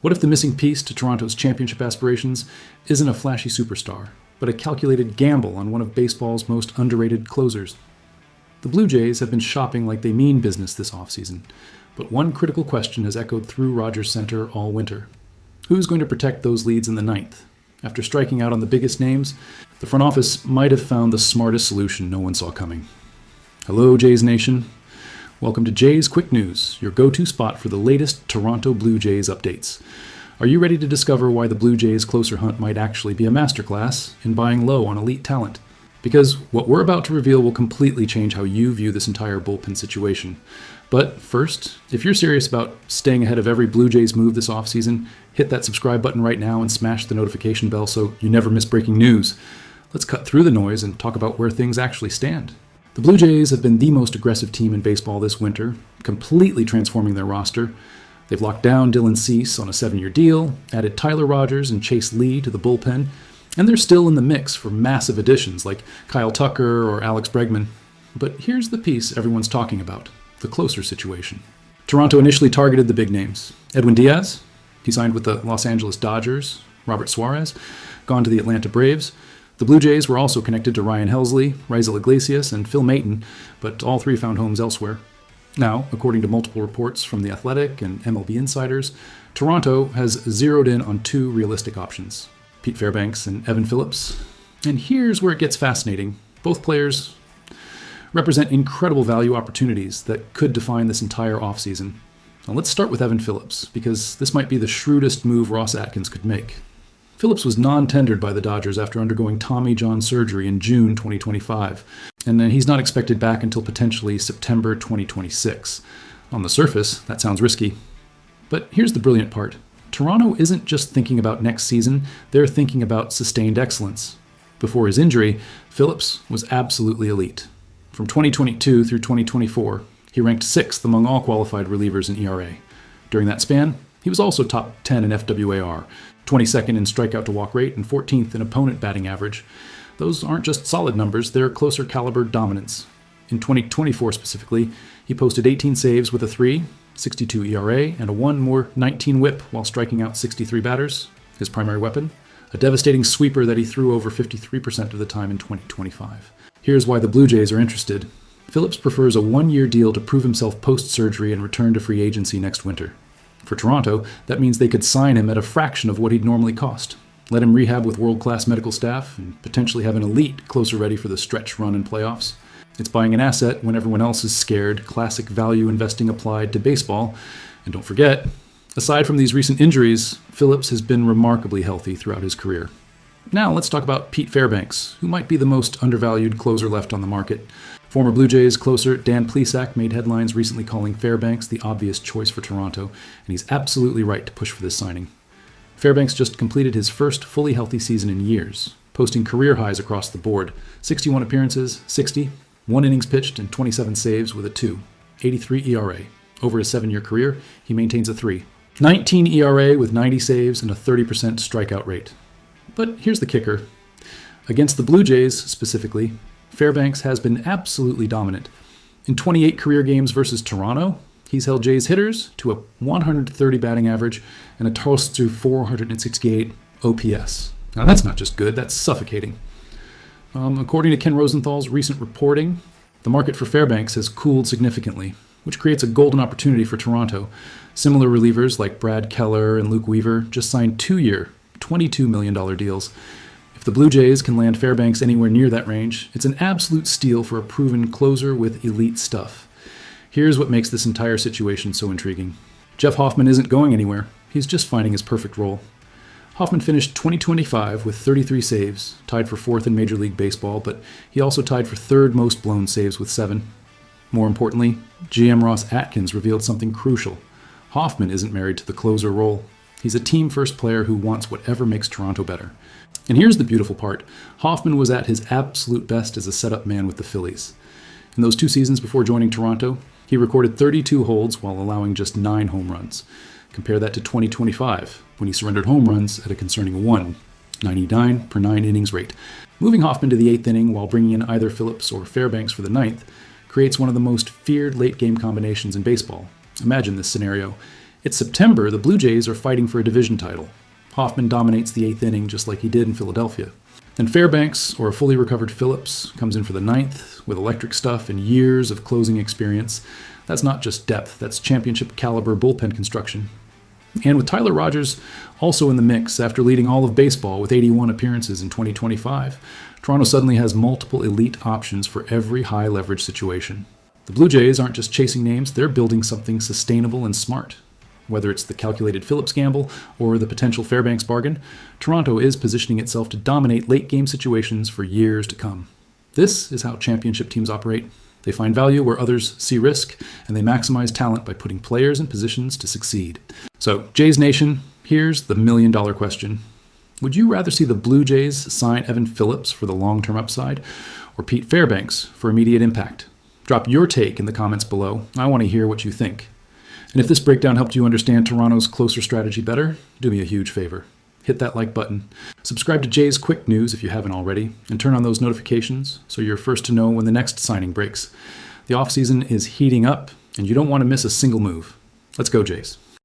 What if the missing piece to Toronto's championship aspirations isn't a flashy superstar, but a calculated gamble on one of baseball's most underrated closers? The Blue Jays have been shopping like they mean business this offseason, but one critical question has echoed through Rogers Center all winter. Who's going to protect those leads in the ninth? After striking out on the biggest names, the front office might have found the smartest solution no one saw coming. Hello, Jays Nation. Welcome to Jays Quick News, your go-to spot for the latest Toronto Blue Jays updates. Are you ready to discover why the Blue Jays closer hunt might actually be a masterclass in buying low on elite talent? Because what we're about to reveal will completely change how you view this entire bullpen situation. But first, if you're serious about staying ahead of every Blue Jays move this offseason, hit that subscribe button right now and smash the notification bell so you never miss breaking news. Let's cut through the noise and talk about where things actually stand. The Blue Jays have been the most aggressive team in baseball this winter, completely transforming their roster. They've locked down Dylan Cease on a 7-year deal, added Tyler Rogers and Chase Lee to the bullpen, and they're still in the mix for massive additions like Kyle Tucker or Alex Bregman. But here's the piece everyone's talking about, the closer situation. Toronto initially targeted the big names. Edwin Diaz, he signed with the Los Angeles Dodgers. Robert Suarez, gone to the Atlanta Braves. The Blue Jays were also connected to Ryan Helsley, Raisel Iglesias, and Phil Maton, but all three found homes elsewhere. Now, according to multiple reports from The Athletic and MLB insiders, Toronto has zeroed in on two realistic options, Pete Fairbanks and Evan Phillips. And here's where it gets fascinating. Both players represent incredible value opportunities that could define this entire offseason. Now let's start with Evan Phillips, because this might be the shrewdest move Ross Atkins could make. Phillips was non-tendered by the Dodgers after undergoing Tommy John surgery in June 2025, and he's not expected back until potentially September 2026. On the surface, that sounds risky. But here's the brilliant part. Toronto isn't just thinking about next season, they're thinking about sustained excellence. Before his injury, Phillips was absolutely elite. From 2022 through 2024, he ranked 6th among all qualified relievers in ERA. During that span, he was also top 10 in FWAR, 22nd in strikeout to walk rate, and 14th in opponent batting average. Those aren't just solid numbers, they're closer caliber dominance. In 2024 specifically, he posted 18 saves with a 3, 62 ERA, and a 1/19 whip while striking out 63 batters, his primary weapon, a devastating sweeper that he threw over 53% of the time in 2025. Here's why the Blue Jays are interested. Phillips prefers a 1-year deal to prove himself post-surgery and return to free agency next winter. For Toronto, that means they could sign him at a fraction of what he'd normally cost, let him rehab with world-class medical staff, and potentially have an elite closer ready for the stretch run in playoffs. It's buying an asset when everyone else is scared, classic value investing applied to baseball. And don't forget, aside from these recent injuries, Phillips has been remarkably healthy throughout his career. Now let's talk about Pete Fairbanks, who might be the most undervalued closer left on the market. Former Blue Jays closer Dan Plesac made headlines recently calling Fairbanks the obvious choice for Toronto, and he's absolutely right to push for this signing. Fairbanks just completed his first fully healthy season in years, posting career highs across the board, 61 appearances, 60, 1 innings pitched, and 27 saves with a 2.83 ERA. Over his 7-year career, he maintains a 3.19 ERA with 90 saves and a 30% strikeout rate. But here's the kicker. Against the Blue Jays, specifically, Fairbanks has been absolutely dominant. In 28 career games versus Toronto, he's held Jays hitters to a 130 batting average and a toast to 468 OPS. Now that's not just good, that's suffocating. According to Ken Rosenthal's recent reporting, the market for Fairbanks has cooled significantly, which creates a golden opportunity for Toronto. Similar relievers like Brad Keller and Luke Weaver just signed 2-year, $22 million deals. If the Blue Jays can land Fairbanks anywhere near that range, it's an absolute steal for a proven closer with elite stuff. Here's what makes this entire situation so intriguing. Jeff Hoffman isn't going anywhere. He's just finding his perfect role. Hoffman finished 2025 with 33 saves, tied for 4th in Major League Baseball, but he also tied for 3rd most blown saves with 7. More importantly, GM Ross Atkins revealed something crucial. Hoffman isn't married to the closer role. He's a team-first player who wants whatever makes Toronto better. And here's the beautiful part. Hoffman was at his absolute best as a setup man with the Phillies. In those 2 seasons before joining Toronto, he recorded 32 holds while allowing just 9 home runs. Compare that to 2025, when he surrendered home runs at a concerning 1.99 per 9 innings rate. Moving Hoffman to the 8th inning while bringing in either Phillips or Fairbanks for the 9th creates one of the most feared late-game combinations in baseball. Imagine this scenario. It's September, the Blue Jays are fighting for a division title. Hoffman dominates the 8th inning just like he did in Philadelphia. Then Fairbanks, or a fully recovered Phillips, comes in for the 9th with electric stuff and years of closing experience. That's not just depth, that's championship caliber bullpen construction. And with Tyler Rogers also in the mix after leading all of baseball with 81 appearances in 2025, Toronto suddenly has multiple elite options for every high leverage situation. The Blue Jays aren't just chasing names, they're building something sustainable and smart. Whether it's the calculated Phillips gamble or the potential Fairbanks bargain, Toronto is positioning itself to dominate late-game situations for years to come. This is how championship teams operate. They find value where others see risk, and they maximize talent by putting players in positions to succeed. So, Jays Nation, here's the million-dollar question. Would you rather see the Blue Jays sign Evan Phillips for the long-term upside, or Pete Fairbanks for immediate impact? Drop your take in the comments below. I want to hear what you think. And if this breakdown helped you understand Toronto's closer strategy better, do me a huge favor. Hit that like button. Subscribe to Jays Quick News if you haven't already, and turn on those notifications so you're first to know when the next signing breaks. The offseason is heating up, and you don't want to miss a single move. Let's go, Jays.